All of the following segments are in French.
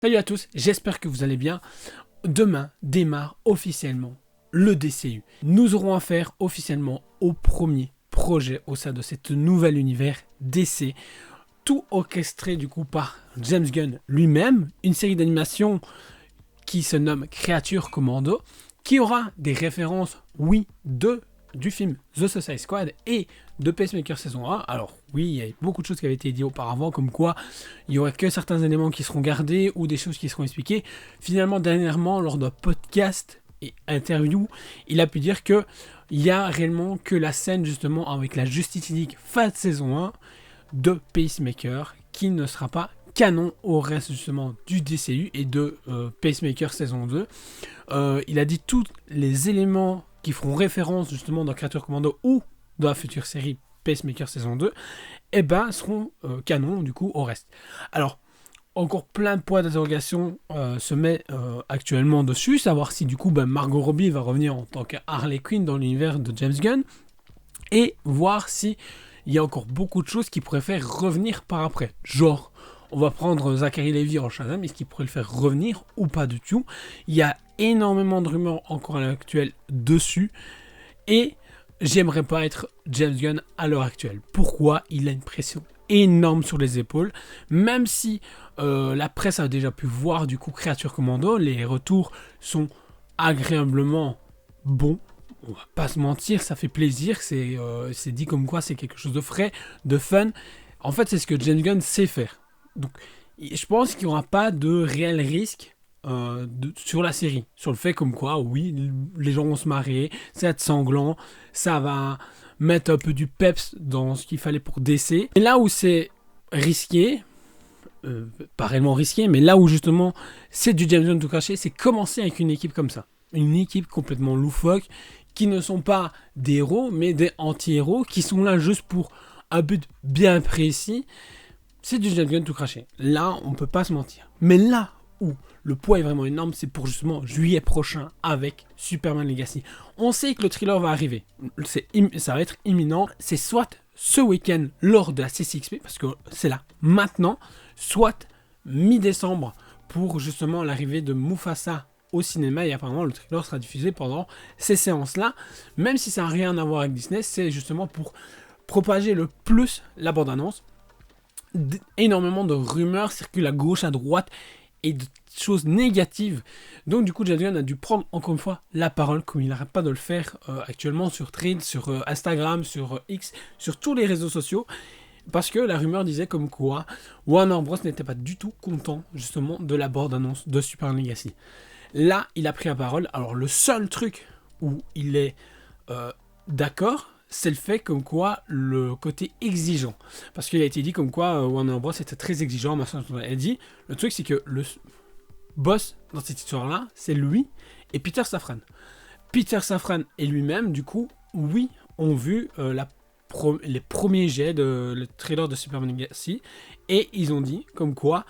Salut à tous, j'espère que vous allez bien. Demain démarre officiellement le DCU. Nous aurons affaire officiellement au premier projet au sein de cet nouvel univers DC, tout orchestré du coup par James Gunn lui-même, une série d'animation qui se nomme Creature Commando, qui aura des références, oui, du film The Suicide Squad et de Pacemaker saison 1. Alors oui, il y a beaucoup de choses qui avaient été dites auparavant, comme quoi il n'y aurait que certains éléments qui seront gardés ou des choses qui seront expliquées. Finalement, dernièrement, lors d'un podcast et interview, il a pu dire que il y a réellement que la scène justement avec la Justice League fin de saison 1 de Pacemaker qui ne sera pas canon au reste justement du DCU et de Pacemaker saison 2. Il a dit tous les éléments qui feront référence justement dans Creature Commando ou dans la future série Pacemaker saison 2, eh ben, seront canon du coup au reste. Alors, encore plein de points d'interrogation se met actuellement dessus, savoir si du coup Margot Robbie va revenir en tant que Harley Quinn dans l'univers de James Gunn, et voir si il y a encore beaucoup de choses qui pourraient faire revenir par après. Genre, on va prendre Zachary Levi en Shazam, est-ce qu'il pourrait le faire revenir ou pas du tout? Il y a énormément de rumeurs encore à l'heure actuelle dessus, et j'aimerais pas être James Gunn à l'heure actuelle. Pourquoi? Il a une pression énorme sur les épaules, même si la presse a déjà pu voir du coup Creature Commando, les retours sont agréablement bons. On va pas se mentir, ça fait plaisir, c'est dit comme quoi c'est quelque chose de frais, de fun. En fait, c'est ce que James Gunn sait faire. Donc, je pense qu'il n'y aura pas de réel risque sur la série. Sur le fait comme quoi, oui, les gens vont se marrer, ça va être sanglant, ça va mettre un peu du peps dans ce qu'il fallait pour DC. Et là où c'est risqué, pas réellement risqué, mais là où justement c'est du James Gunn tout caché, c'est commencer avec une équipe comme ça. Une équipe complètement loufoque, qui ne sont pas des héros, mais des anti-héros, qui sont là juste pour un but bien précis. C'est du James Gunn tout craché. Là, on peut pas se mentir. Mais là où le poids est vraiment énorme, c'est pour justement juillet prochain avec Superman Legacy. On sait que le thriller va arriver. Ça va être imminent. C'est soit ce week-end lors de la CCXP, parce que c'est là maintenant, soit mi-décembre pour justement l'arrivée de Mufasa au cinéma, et apparemment le thriller sera diffusé pendant ces séances-là. Même si ça n'a rien à voir avec Disney, c'est justement pour propager le plus la bande-annonce. Énormément de rumeurs circulent à gauche, à droite, et de choses négatives. Donc du coup, James Gunn a dû prendre encore une fois la parole, comme il n'arrête pas de le faire actuellement sur Threads, sur Instagram, sur X, sur tous les réseaux sociaux, parce que la rumeur disait comme quoi Warner Bros n'était pas du tout content justement de la bande-annonce de Superman Legacy. Là, il a pris la parole. Alors le seul truc où il est d'accord, c'est le fait comme quoi le côté exigeant. Parce qu'il a été dit comme quoi Warner Bros était très exigeant, machin. Il a dit, le truc c'est que le boss dans cette histoire-là, c'est lui et Peter Safran. Peter Safran et lui-même, du coup, oui, ont vu les premiers jets de le trailer de Superman Legacy, et ils ont dit comme quoi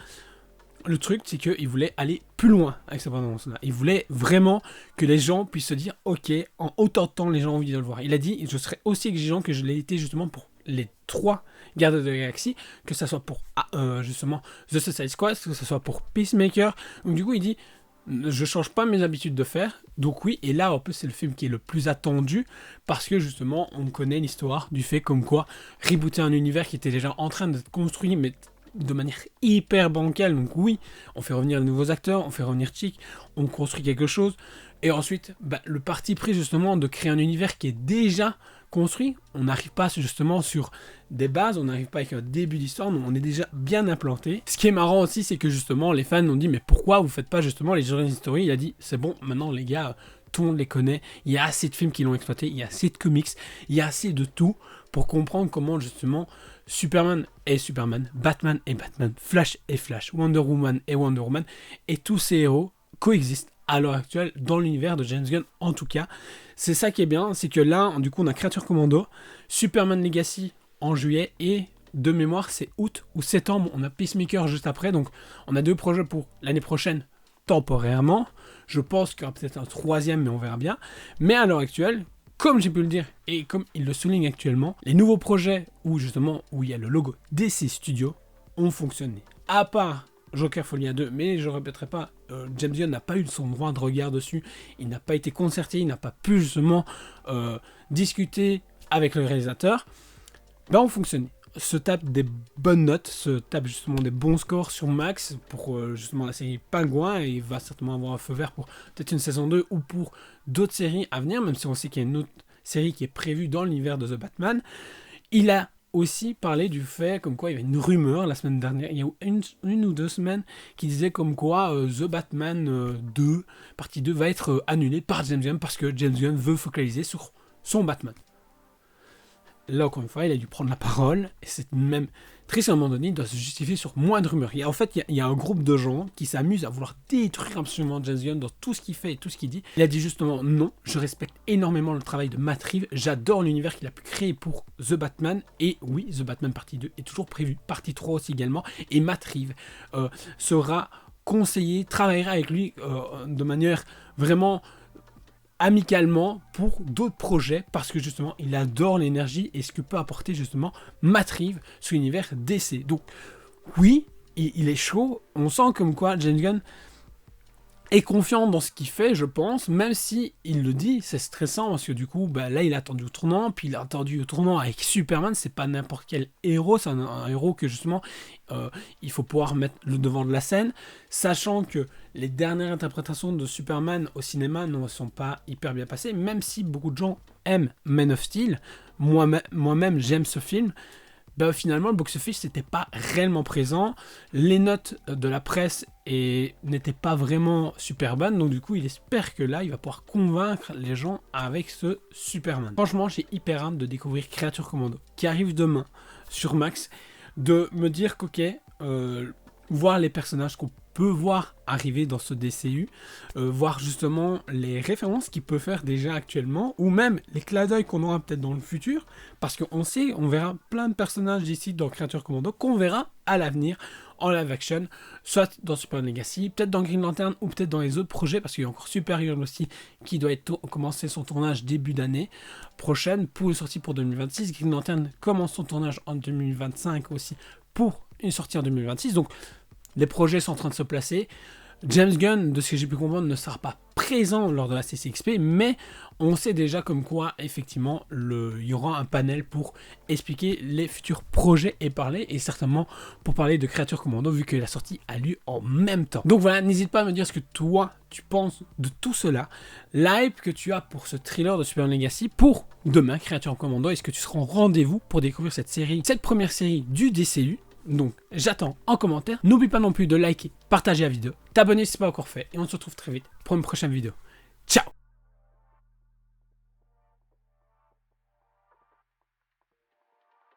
le truc, c'est qu'ils voulaient aller plus loin avec cette bande-annonce-là. Ils voulaient vraiment que les gens puissent se dire, ok, en autant de temps, les gens ont envie de le voir. Il a dit, je serai aussi exigeant que je l'ai été justement pour les 3 Gardiens de la Galaxie, que ce soit pour justement The Suicide Squad, que ce soit pour Peacemaker. Donc du coup, il dit, je change pas mes habitudes de faire. Donc oui, et là, en plus, c'est le film qui est le plus attendu, parce que justement, on connaît l'histoire du fait comme quoi rebooter un univers qui était déjà en train d'être construit, mais de manière hyper bancale. Donc oui, on fait revenir de nouveaux acteurs, on fait revenir Chick, on construit quelque chose, et ensuite le parti pris justement de créer un univers qui est déjà construit. On n'arrive pas justement sur des bases, on n'arrive pas avec un début d'histoire, on est déjà bien implanté. Ce qui est marrant aussi, c'est que justement les fans ont dit, mais pourquoi vous faites pas justement les origin story? Il a dit, c'est bon, maintenant les gars, tout le monde les connaît, il y a assez de films qui l'ont exploité, il y a assez de comics, il y a assez de tout pour comprendre comment justement Superman est Superman, Batman est Batman, Flash est Flash, Wonder Woman est Wonder Woman, et tous ces héros coexistent à l'heure actuelle dans l'univers de James Gunn. En tout cas, c'est ça qui est bien, c'est que là, du coup, on a Creature Commando, Superman Legacy en juillet, et de mémoire, c'est août ou septembre, on a Peacemaker juste après. Donc on a 2 projets pour l'année prochaine temporairement. Je pense qu'il y aura peut-être un 3e, mais on verra bien. Mais à l'heure actuelle, comme j'ai pu le dire, et comme il le souligne actuellement, les nouveaux projets où il y a le logo DC Studios ont fonctionné. À part Joker Folia 2, mais je ne répéterai pas, James Gunn n'a pas eu son droit de regard dessus, il n'a pas été concerté, il n'a pas pu justement discuter avec le réalisateur. On fonctionne. Se tape des bonnes notes, se tape justement des bons scores sur Max pour justement la série Pingouin, et il va certainement avoir un feu vert pour peut-être une saison 2 ou pour d'autres séries à venir, même si on sait qu'il y a une autre série qui est prévue dans l'univers de The Batman. Il a aussi parlé du fait comme quoi il y avait une rumeur la semaine dernière, il y a une ou deux semaines, qui disait comme quoi The Batman 2, partie 2, va être annulé par James Gunn parce que James Gunn veut focaliser sur son Batman. Là, encore une fois, il a dû prendre la parole, et c'est même triste à un moment donné, il doit se justifier sur moins de rumeurs. En fait, il y a un groupe de gens qui s'amusent à vouloir détruire absolument James Gunn dans tout ce qu'il fait et tout ce qu'il dit. Il a dit justement, non, je respecte énormément le travail de Matt Reeves, j'adore l'univers qu'il a pu créer pour The Batman, et oui, The Batman partie 2 est toujours prévu, partie 3 aussi également, et Matt Reeves sera conseillé, travaillera avec lui de manière vraiment amicalement pour d'autres projets, parce que justement il adore l'énergie et ce que peut apporter justement Matt Reeves sur l'univers DC. Donc oui, il est chaud, on sent comme quoi James Gunn est confiant dans ce qu'il fait, je pense, même si il le dit, c'est stressant parce que du coup, là il a attendu au tournant, puis il a attendu au tournant avec Superman, c'est pas n'importe quel héros, c'est un héros que justement il faut pouvoir mettre le devant de la scène, sachant que les dernières interprétations de Superman au cinéma ne sont pas hyper bien passées, même si beaucoup de gens aiment Man of Steel, moi-même j'aime ce film. Finalement le box-office n'était pas réellement présent, les notes de la presse n'étaient pas vraiment super bonnes, donc du coup il espère que là il va pouvoir convaincre les gens avec ce Superman. Franchement j'ai hyper hâte de découvrir Creature Commando qui arrive demain sur Max, de me dire qu'ok, voir les personnages qu'on peut voir arriver dans ce DCU, voir justement les références qu'il peut faire déjà actuellement, ou même les clins d'œil qu'on aura peut-être dans le futur, parce qu'on sait, on verra plein de personnages d'ici dans Creature Commando qu'on verra à l'avenir en live action, soit dans Superman Legacy, peut-être dans Green Lantern, ou peut-être dans les autres projets, parce qu'il y a encore Supergirl aussi qui doit commencer son tournage début d'année prochaine pour une sortie pour 2026. Green Lantern commence son tournage en 2025 aussi pour une sortie en 2026, donc les projets sont en train de se placer. James Gunn, de ce que j'ai pu comprendre, ne sera pas présent lors de la CCXP, mais on sait déjà comme quoi, effectivement, il y aura un panel pour expliquer les futurs projets et parler, et certainement pour parler de Creature Commando, vu que la sortie a lieu en même temps. Donc voilà, n'hésite pas à me dire ce que toi, tu penses de tout cela, l'hype que tu as pour ce thriller de Superman Legacy, pour demain, Creature Commando, est-ce que tu seras en rendez-vous pour découvrir cette première série du DCU? Donc j'attends en commentaire, n'oublie pas non plus de liker, partager la vidéo, t'abonner si ce n'est pas encore fait, et on se retrouve très vite pour une prochaine vidéo. Ciao!